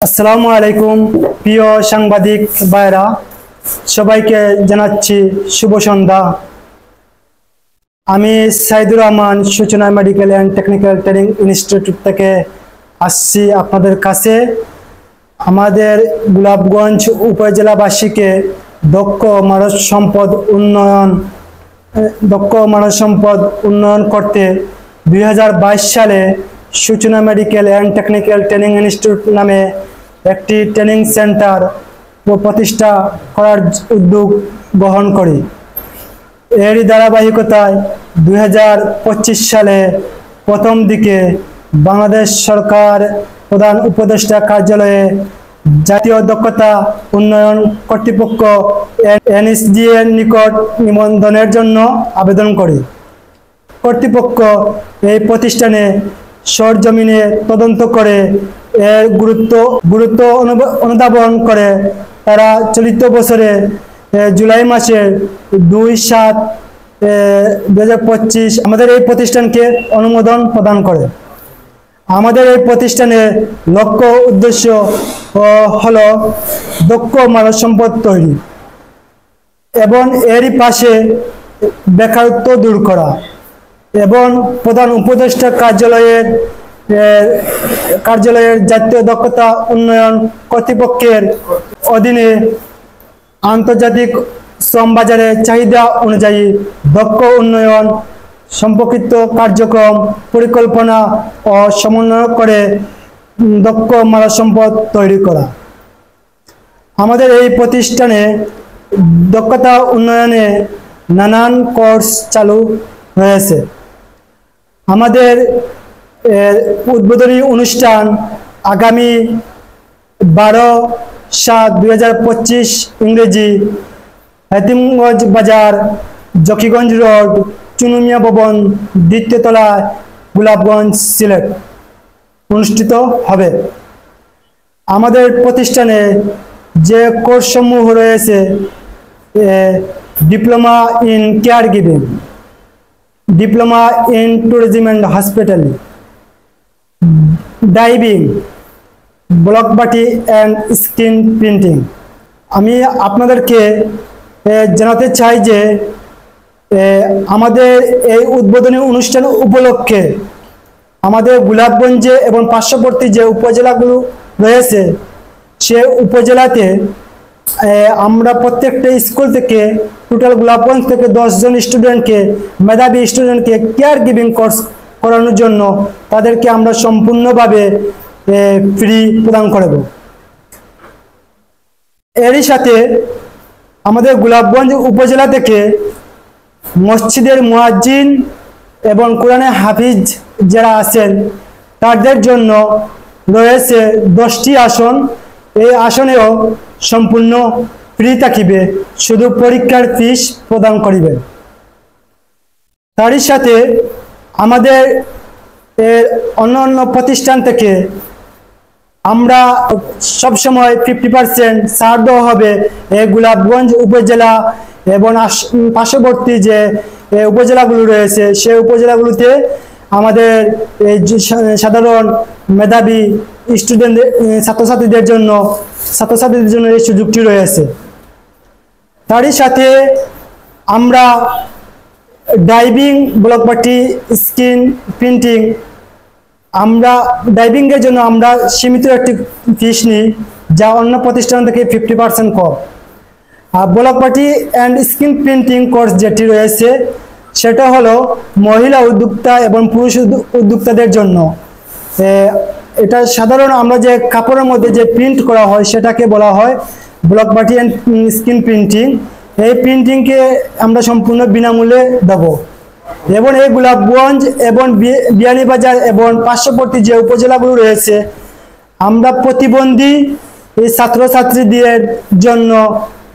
আসসালামু আলাইকুম প্রিয় সাংবাদিক ভাইরা, সবাইকে জানাচ্ছি শুভ সন্ধ্যা। আমি সাইদুর রহমান সূচনা medical and technical training institute থেকে আসছি আপনাদের কাছে। আমাদের গোলাপগঞ্জ উপজেলাবাসীকে দক্ষ মানব সম্পদ উন্নয়ন করতে 2022 সালে সূচনা medical and technical training institute নামে একটি ট্রেনিং সেন্টার প্রতিষ্ঠা করার উদ্যোগ গ্রহণ করি। এরই ধারাবাহিকতায় 2025 সালে প্রথম দিকে বাংলাদেশ সরকার প্রধান উপদেষ্টা কার্যালয়ে জাতীয় দক্ষতা উন্নয়ন কর্তৃপক্ষ এনএসডি এর নিকট নিবন্ধনের জন্য আবেদন করি। কর্তৃপক্ষ এই প্রতিষ্ঠানে সরজমিনে তদন্ত করে এর গুরুত্ব অনুধাবন করে তারা চলিত বছরে জুলাই মাসের 2/7/2025 আমাদের এই প্রতিষ্ঠানকে অনুমোদন প্রদান করে। আমাদের এই প্রতিষ্ঠানের লক্ষ্য উদ্দেশ্য হলো দক্ষ মানব সম্পদ তৈরি এবং এরই পাশে বেকারত্ব দূর করা এবং প্রধান উপদেষ্টা কার্যালয়ের জাতীয় দক্ষতা উন্নয়ন কর্তৃপক্ষের অধীনে আন্তর্জাতিক শ্রম বাজারের চাহিদা অনুযায়ী দক্ষ উন্নয়ন সম্পর্কিত কার্যক্রম পরিকল্পনা ও সমন্বয় করে দক্ষ মানব সম্পদ তৈরি করা। আমাদের এই প্রতিষ্ঠানে দক্ষতা উন্নয়নে নানান কোর্স চালু হয়েছে। আমাদের উদ্বোধনী অনুষ্ঠান আগামী 12/7/2025 ইংরেজি হাতিমগঞ্জ বাজার, জকিগঞ্জ রোড, চুনুমিয়া ভবন, দ্বিতীয় তলায়, গোলাপগঞ্জ, সিলেট অনুষ্ঠিত হবে। আমাদের প্রতিষ্ঠানে যে কোর্সসমূহ রয়েছে: diploma in care giving, diploma in tourism and hospitality, diving, block batik and screen printing. আমি আপনাদেরকে জানাতে চাই যে আমাদের এই উদ্বোধনী অনুষ্ঠান উপলক্ষে আমাদের গোলাপগঞ্জে এবং পার্শ্ববর্তী যে উপজেলাগুলো রয়েছে সে উপজেলাতে আমরা প্রত্যেকটা স্কুল থেকে টোটাল গোলাপগঞ্জ থেকে 10 জন স্টুডেন্টকে, মেধাবী স্টুডেন্টকে কেয়ার গিভিং কোর্স করানোর জন্য তাদেরকে আমরা সম্পূর্ণভাবে ফ্রি প্রদান করব। এরই সাথে আমাদের গোলাপগঞ্জ উপজেলা থেকে মসজিদের মুয়াজ্জিন এবং কোরআনে হাফিজ যারা আছেন তাদের জন্য রয়েছে 10টি আসন। এই আসনেও সম্পূর্ণ ফ্রি থাকিবে, শুধু পরীক্ষার ফিস প্রদান করিবেন। তারই সাথে আমাদের অন্য প্রতিষ্ঠান থেকে আমরা সবসময় 50% ছাড় দেওয়া হবে এই গোলাপগঞ্জ উপজেলা এবং পার্শ্ববর্তী যে উপজেলাগুলো রয়েছে সেই উপজেলাগুলোতে আমাদের সাধারণ মেধাবী ছাত্রছাত্রীদের জন্য এই সুযোগটি রয়েছে। তারই সাথে আমরা ডাইভিং, ব্লকবাটি, স্ক্রিন প্রিন্টিং, আমরা ডাইভিংয়ের জন্য আমরা সীমিত একটি ফিস নিই, যা অন্য প্রতিষ্ঠান থেকে 50% কম। আর ব্লকবাটি অ্যান্ড স্ক্রিন প্রিন্টিং কোর্স যেটি রয়েছে সেটা হলো মহিলা উদ্যোক্তা এবং পুরুষ উদ্যোক্তাদের জন্য। এটা সাধারণ আমরা যে কাপড়ের মধ্যে যে প্রিন্ট করা হয় সেটাকে বলা হয় ব্লকবাটি অ্যান্ড স্ক্রিন প্রিন্টিং। এই প্রিন্টিংকে আমরা সম্পূর্ণ বিনামূল্যে দেব এবং এই গোলাপগঞ্জ এবং বিয়ানীবাজার এবং পার্শ্ববর্তী যে উপজেলাগুলো রয়েছে আমরা প্রতিবন্ধী এই ছাত্রছাত্রীদের জন্য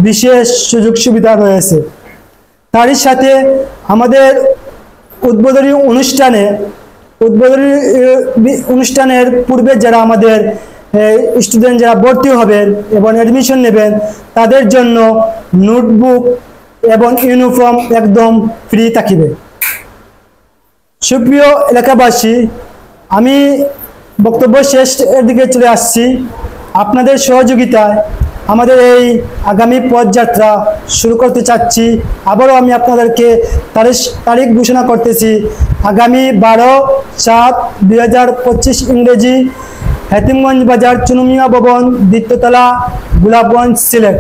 বিশেষ সুযোগ সুবিধা রয়েছে। তারই সাথে আমাদের উদ্বোধনী অনুষ্ঠানের পূর্বে যারা আমাদের স্টুডেন্ট যারা ভর্তি হবেন এবং অ্যাডমিশন নেবেন তাদের জন্য নোটবুক এবং ইউনিফর্ম একদম ফ্রি থাকিবে। সুপ্রিয় এলাকাবাসী, আমি বক্তব্য শেষের দিকে চলে আসছি। আপনাদের সহযোগিতায় আমাদের এই আগামী পদযাত্রা শুরু করতে চাচ্ছি। আবারও আমি আপনাদেরকে তারিখ ঘোষণা করতেছি, আগামী 12/7/2025 ইংরেজি, হেতিমগঞ্জ বাজার, চুনুমিয়া ভবন, দ্বিতীয়তলা, গোলাপগঞ্জ, সিলেট।